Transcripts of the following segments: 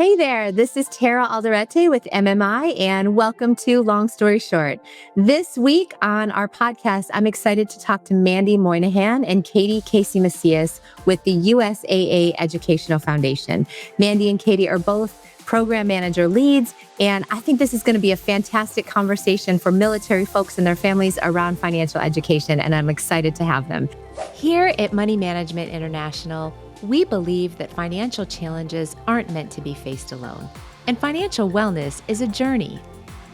Hey there, this is Tara Alderete with MMI, and welcome to Long Story Short. This week on our podcast, I'm excited to talk to Mandy Moynihan and Katie Casey Macias with the USAA Educational Foundation. Mandy and Katie are both program manager leads, and I think this is going to be a fantastic conversation for military folks and their families around financial education, and I'm excited to have them. Here at Money Management International, we believe that financial challenges aren't meant to be faced alone, and financial wellness is a journey.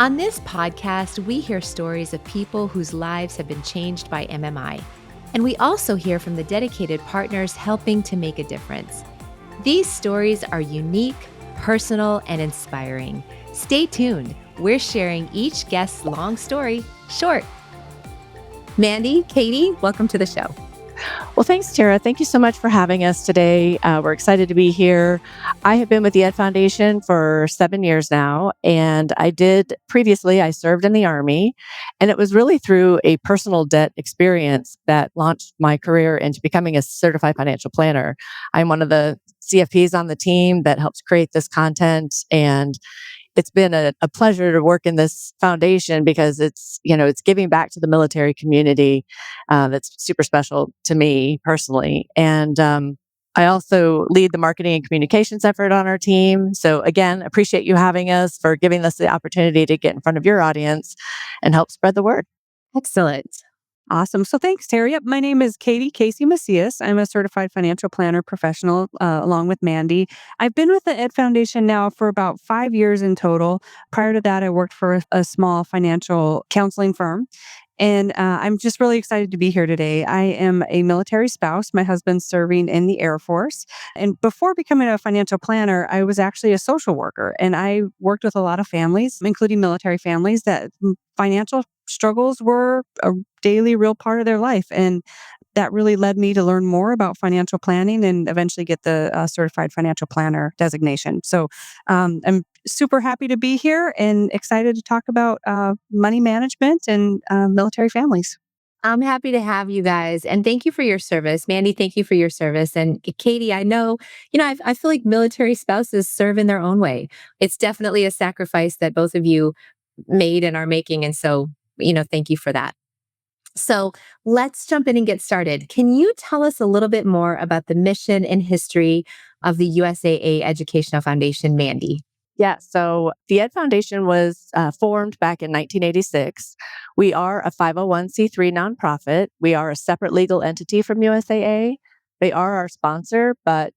On this podcast, we hear stories of people whose lives have been changed by MMI, and we also hear from the dedicated partners helping to make a difference. These stories are unique, personal, and inspiring. Stay tuned. We're sharing each guest's long story short. Mandy, Katie, welcome to the show. Well, thanks, Tara. Thank you so much for having us today. We're excited to be here. I have been with the Ed Foundation for 7 years now, and I served in the Army, and it was really through a personal debt experience that launched my career into becoming a certified financial planner. I'm one of the CFPs on the team that helps create this content, and it's been a pleasure to work in this foundation because it's giving back to the military community. That's super special to me personally. And I also lead the marketing and communications effort on our team. So again, appreciate you having us, for giving us the opportunity to get in front of your audience and help spread the word. Excellent. Awesome. So thanks, Terry. Yep, my name is Katie Casey Macias. I'm a certified financial planner professional along with Mandy. I've been with the Ed Foundation now for about 5 years in total. Prior to that, I worked for a small financial counseling firm. And I'm just really excited to be here today. I am a military spouse. My husband's serving in the Air Force. And before becoming a financial planner, I was actually a social worker. And I worked with a lot of families, including military families, that financial struggles were a daily, real part of their life. And that really led me to learn more about financial planning and eventually get the certified financial planner designation. So I'm super happy to be here and excited to talk about money management and military families. I'm happy to have you guys. And thank you for your service. Mandy, thank you for your service. And Katie, I know, I feel like military spouses serve in their own way. It's definitely a sacrifice that both of you made and are making. And so, thank you for that. So let's jump in and get started. Can you tell us a little bit more about the mission and history of the USAA Educational Foundation, Mandy? Yeah, so the Ed Foundation was formed back in 1986. We are a 501c3 nonprofit. We are a separate legal entity from USAA. They are our sponsor, but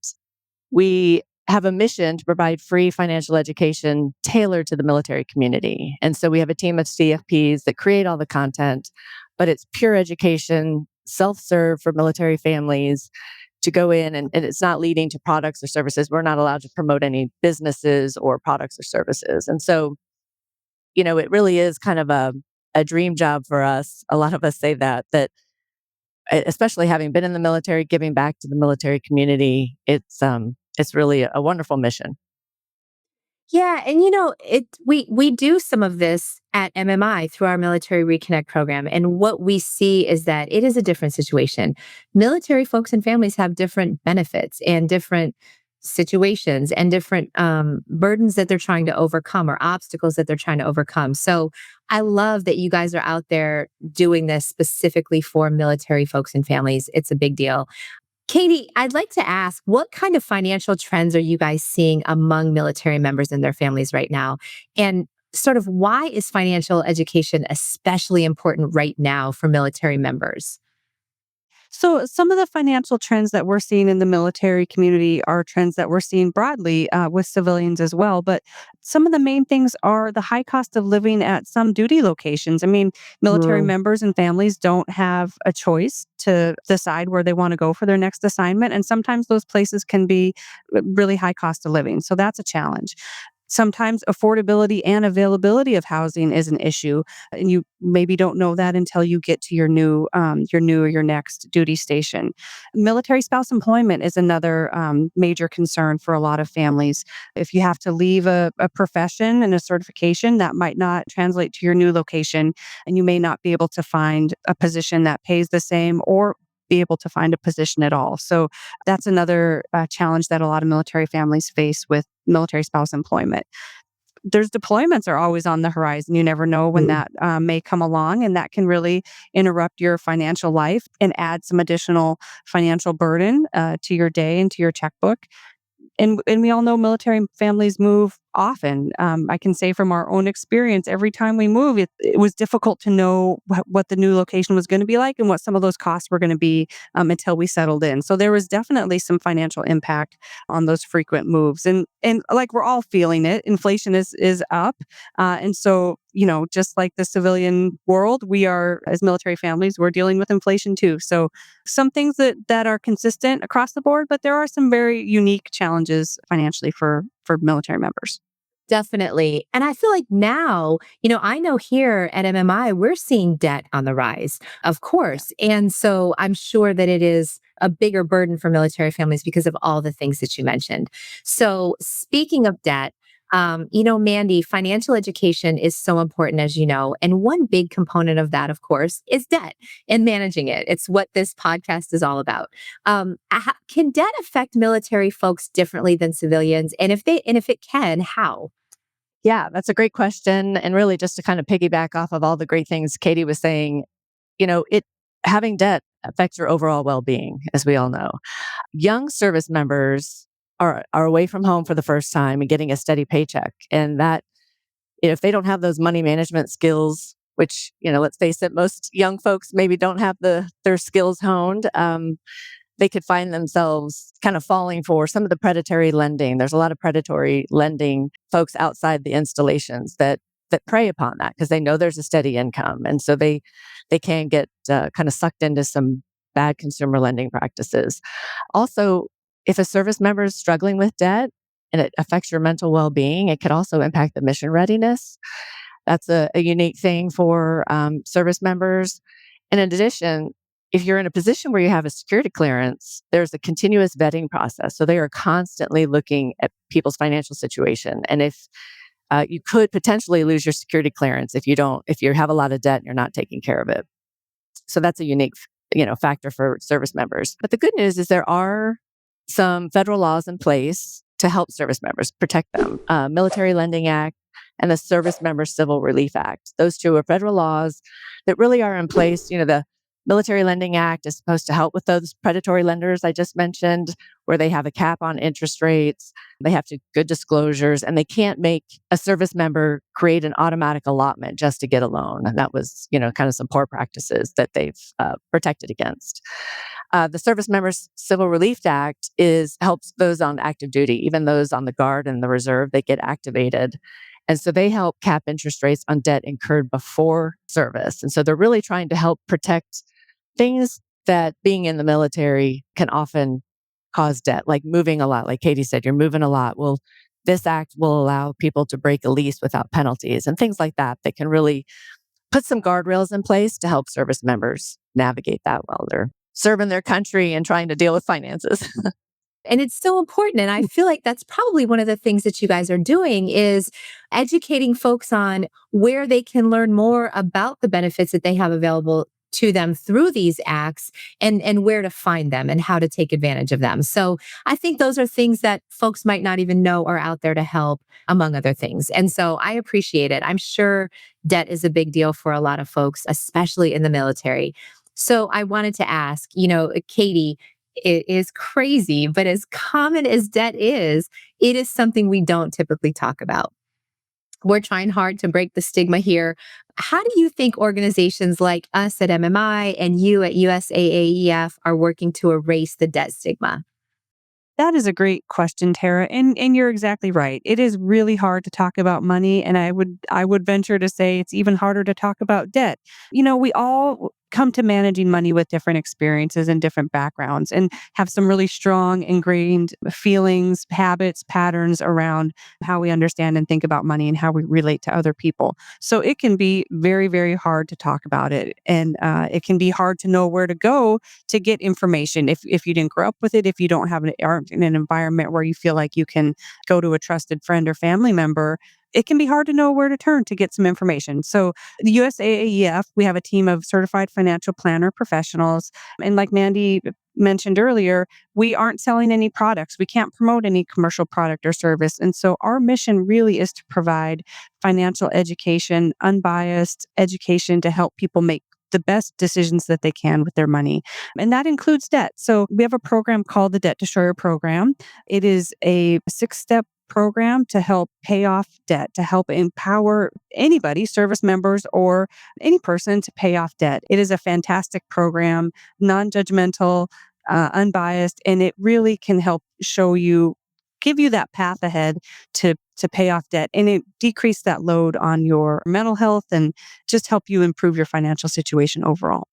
we have a mission to provide free financial education tailored to the military community. And so we have a team of CFPs that create all the content, but it's pure education, self-serve for military families to go in, and it's not leading to products or services. We're not allowed to promote any businesses or products or services. And so, it really is kind of a dream job for us. A lot of us say that especially having been in the military, giving back to the military community, it's really a wonderful mission. Yeah, and we do some of this at MMI through our Military Reconnect program. And what we see is that it is a different situation. Military folks and families have different benefits and different situations and different burdens that they're trying to overcome or obstacles that they're trying to overcome. So I love that you guys are out there doing this specifically for military folks and families. It's a big deal. Katie, I'd like to ask, what kind of financial trends are you guys seeing among military members and their families right now? And sort of why is financial education especially important right now for military members? So some of the financial trends that we're seeing in the military community are trends that we're seeing broadly with civilians as well. But some of the main things are the high cost of living at some duty locations. I mean, military members and families don't have a choice to decide where they want to go for their next assignment. And sometimes those places can be really high cost of living. So that's a challenge. Sometimes affordability and availability of housing is an issue, and you maybe don't know that until you get to your new or your next duty station. Military spouse employment is another major concern for a lot of families. If you have to leave a profession and a certification, that might not translate to your new location, and you may not be able to find a position that pays the same or be able to find a position at all. So that's another challenge that a lot of military families face with military spouse employment. There's deployments are always on the horizon. You never know when that may come along, and that can really interrupt your financial life and add some additional financial burden to your day and to your checkbook. And we all know military families move often. I can say from our own experience, every time we move, it was difficult to know what the new location was going to be like and what some of those costs were going to be until we settled in. So there was definitely some financial impact on those frequent moves, and like we're all feeling it. Inflation is up, and so just like the civilian world, we are as military families, we're dealing with inflation too. So some things that are consistent across the board, but there are some very unique challenges financially for military members. Definitely. And I feel like now, I know here at MMI, we're seeing debt on the rise, of course. And so I'm sure that it is a bigger burden for military families because of all the things that you mentioned. So speaking of debt, Mandy, financial education is so important, as you know. And one big component of that, of course, is debt and managing it. It's what this podcast is all about. Can debt affect military folks differently than civilians? And if it can, how? Yeah, that's a great question. And really, just to kind of piggyback off of all the great things Katie was saying, it having debt affects your overall well-being, as we all know. Young service members are away from home for the first time and getting a steady paycheck, and that if they don't have those money management skills, which let's face it, most young folks maybe don't have their skills honed. They could find themselves kind of falling for some of the predatory lending. There's a lot of predatory lending folks outside the installations that prey upon that because they know there's a steady income, and so they can get kind of sucked into some bad consumer lending practices. Also, if a service member is struggling with debt and it affects your mental well-being, it could also impact the mission readiness. That's a unique thing for service members. And in addition, if you're in a position where you have a security clearance, there's a continuous vetting process. So they are constantly looking at people's financial situation. And if you could potentially lose your security clearance if you have a lot of debt and you're not taking care of it. So that's a unique, factor for service members. But the good news is there are some federal laws in place to help service members, protect them. Military Lending Act and the Service Member Civil Relief Act. Those two are federal laws that really are in place. The Military Lending Act is supposed to help with those predatory lenders I just mentioned, where they have a cap on interest rates, they have to good disclosures, and they can't make a service member create an automatic allotment just to get a loan. And that was, kind of some poor practices that they've protected against. The Service Members Civil Relief Act helps those on active duty, even those on the Guard and the Reserve, they get activated. And so they help cap interest rates on debt incurred before service. And so they're really trying to help protect things that being in the military can often cause debt, like moving a lot. Like Katie said, you're moving a lot. Well, this act will allow people to break a lease without penalties and things like that that can really put some guardrails in place to help service members navigate that while they're serving their country and trying to deal with finances. And it's so important. And I feel like that's probably one of the things that you guys are doing is educating folks on where they can learn more about the benefits that they have available to them through these acts and where to find them and how to take advantage of them. So I think those are things that folks might not even know are out there to help, among other things. And so I appreciate it. I'm sure debt is a big deal for a lot of folks, especially in the military. So I wanted to ask, Katie, it is crazy, but as common as debt is, it is something we don't typically talk about. We're trying hard to break the stigma here. How do you think organizations like us at MMI and you at USAAEF are working to erase the debt stigma? That is a great question, Tara, and you're exactly right. It is really hard to talk about money, and I would venture to say it's even harder to talk about debt. We all come to managing money with different experiences and different backgrounds and have some really strong ingrained feelings, habits, patterns around how we understand and think about money and how we relate to other people. So it can be very, very hard to talk about it, and it can be hard to know where to go to get information if you didn't grow up with it, if you don't have aren't in an environment where you feel like you can go to a trusted friend or family member it can be hard to know where to turn to get some information. So the USAAEF, we have a team of certified financial planner professionals. And like Mandy mentioned earlier, we aren't selling any products. We can't promote any commercial product or service. And so our mission really is to provide financial education, unbiased education to help people make the best decisions that they can with their money. And that includes debt. So we have a program called the Debt Destroyer Program. It is a 6-step program to help pay off debt, to help empower anybody, service members or any person to pay off debt. It is a fantastic program, non-judgmental, unbiased, and it really can help show you, give you that path ahead to pay off debt, and it decrease that load on your mental health and just help you improve your financial situation overall.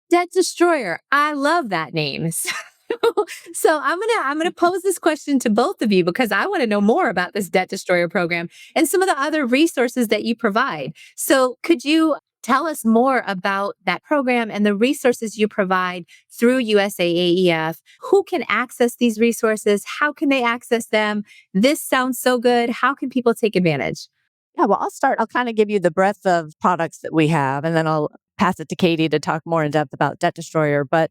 Debt Destroyer. I love that name. So I'm gonna pose this question to both of you because I want to know more about this Debt Destroyer program and some of the other resources that you provide. So could you tell us more about that program and the resources you provide through USAAEF? Who can access these resources? How can they access them? This sounds so good. How can people take advantage? Yeah, well, I'll start. I'll kind of give you the breadth of products that we have, and then I'll pass it to Katie to talk more in depth about Debt Destroyer. But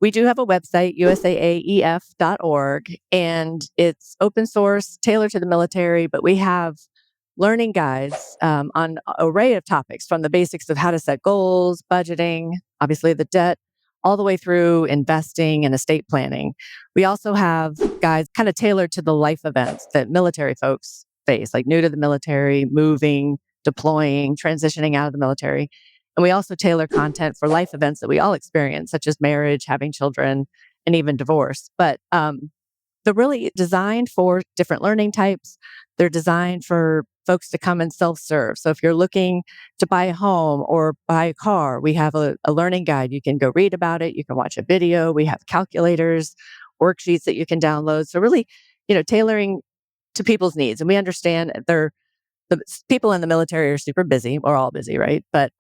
we do have a website, USAAEF.org, and it's open source, tailored to the military, but we have learning guides on an array of topics from the basics of how to set goals, budgeting, obviously the debt, all the way through investing and estate planning. We also have guides kind of tailored to the life events that military folks face, like new to the military, moving, deploying, transitioning out of the military. And we also tailor content for life events that we all experience, such as marriage, having children, and even divorce. But they're really designed for different learning types. They're designed for folks to come and self-serve. So if you're looking to buy a home or buy a car, we have a learning guide. You can go read about it. You can watch a video. We have calculators, worksheets that you can download. So really, tailoring to people's needs. And we understand the people in the military are super busy. We're all busy, right? But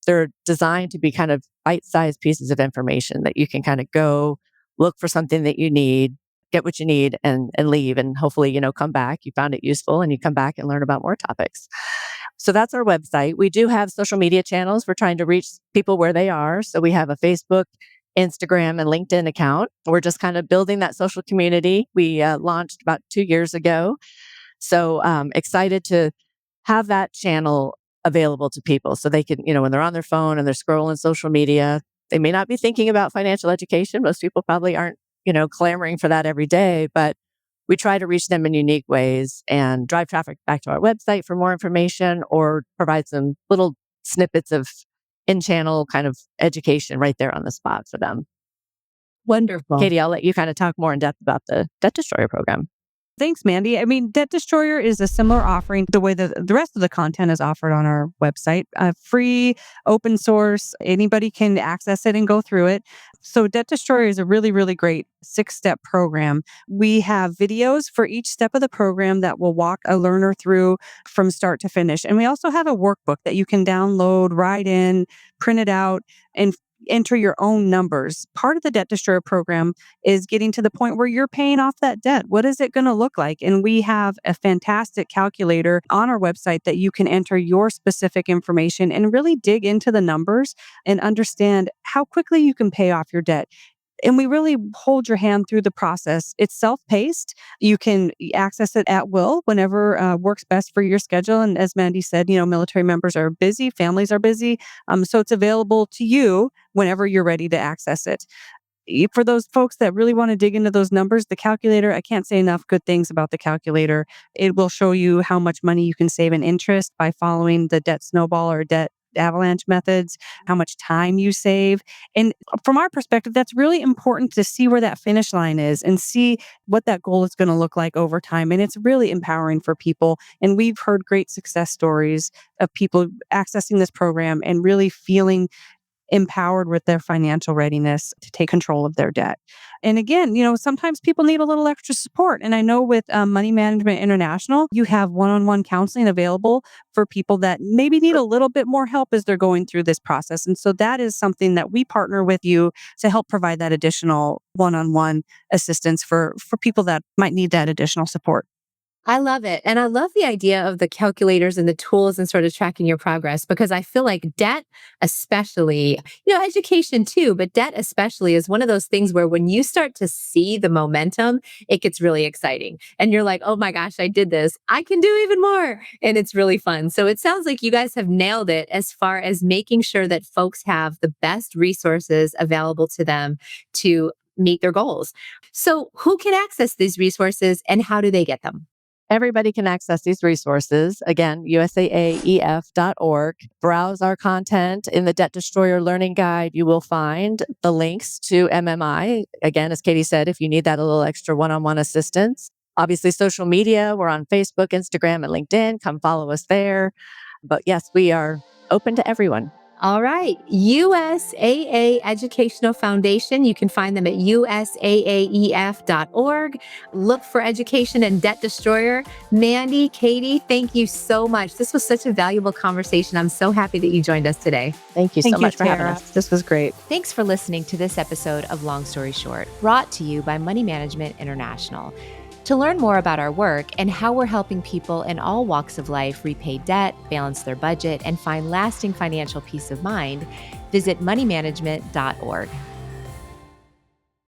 they're designed to be kind of bite-sized pieces of information that you can kind of go look for something that you need, get what you need, and leave, and hopefully come back. You found it useful, and you come back and learn about more topics. So that's our website. We do have social media channels. We're trying to reach people where they are. So we have a Facebook, Instagram, and LinkedIn account. We're just kind of building that social community. We launched about 2 years ago. So excited to have that channel available to people so they can, when they're on their phone and they're scrolling social media, they may not be thinking about financial education. Most people probably aren't, clamoring for that every day, but we try to reach them in unique ways and drive traffic back to our website for more information or provide some little snippets of in-channel kind of education right there on the spot for them. Wonderful. Katie, I'll let you kind of talk more in depth about the Debt Destroyer program. Thanks, Mandy. I mean, Debt Destroyer is a similar offering the way that the rest of the content is offered on our website. Free, open source, anybody can access it and go through it. So Debt Destroyer is a really, really great 6-step program. We have videos for each step of the program that will walk a learner through from start to finish. And we also have a workbook that you can download, write in, print it out, and enter your own numbers. Part of the Debt Destroyer program is getting to the point where you're paying off that debt. What is it going to look like? And we have a fantastic calculator on our website that you can enter your specific information and really dig into the numbers and understand how quickly you can pay off your debt. And we really hold your hand through the process. It's self-paced. You can access it at will whenever works best for your schedule. And as Mandy said, military members are busy, families are busy. So it's available to you whenever you're ready to access it. For those folks that really want to dig into those numbers, the calculator, I can't say enough good things about the calculator. It will show you how much money you can save in interest by following the debt snowball or debt avalanche methods, how much time you save. And from our perspective, that's really important to see where that finish line is and see what that goal is going to look like over time. And it's really empowering for people. And we've heard great success stories of people accessing this program and really feeling empowered with their financial readiness to take control of their debt. And again, sometimes people need a little extra support. And I know with Money Management International, you have one-on-one counseling available for people that maybe need a little bit more help as they're going through this process. And so that is something that we partner with you to help provide that additional one-on-one assistance for people that might need that additional support. I love it. And I love the idea of the calculators and the tools and sort of tracking your progress because I feel like debt, especially, education too, but debt especially is one of those things where when you start to see the momentum, it gets really exciting. And you're like, oh my gosh, I did this. I can do even more. And it's really fun. So it sounds like you guys have nailed it as far as making sure that folks have the best resources available to them to meet their goals. So who can access these resources and how do they get them? Everybody can access these resources. Again, USAAEF.org. Browse our content. In the Debt Destroyer Learning Guide, you will find the links to MMI. Again, as Katie said, if you need that a little extra one-on-one assistance. Obviously, social media. We're on Facebook, Instagram, and LinkedIn. Come follow us there. But yes, we are open to everyone. All right. USAA Educational Foundation. You can find them at USAAEF.org. Look for Education and Debt Destroyer. Mandy, Katie, thank you so much. This was such a valuable conversation. I'm so happy that you joined us today. Thank you so much for having us. This was great. Thanks for listening to this episode of Long Story Short, brought to you by Money Management International. To learn more about our work and how we're helping people in all walks of life repay debt, balance their budget, and find lasting financial peace of mind, visit moneymanagement.org.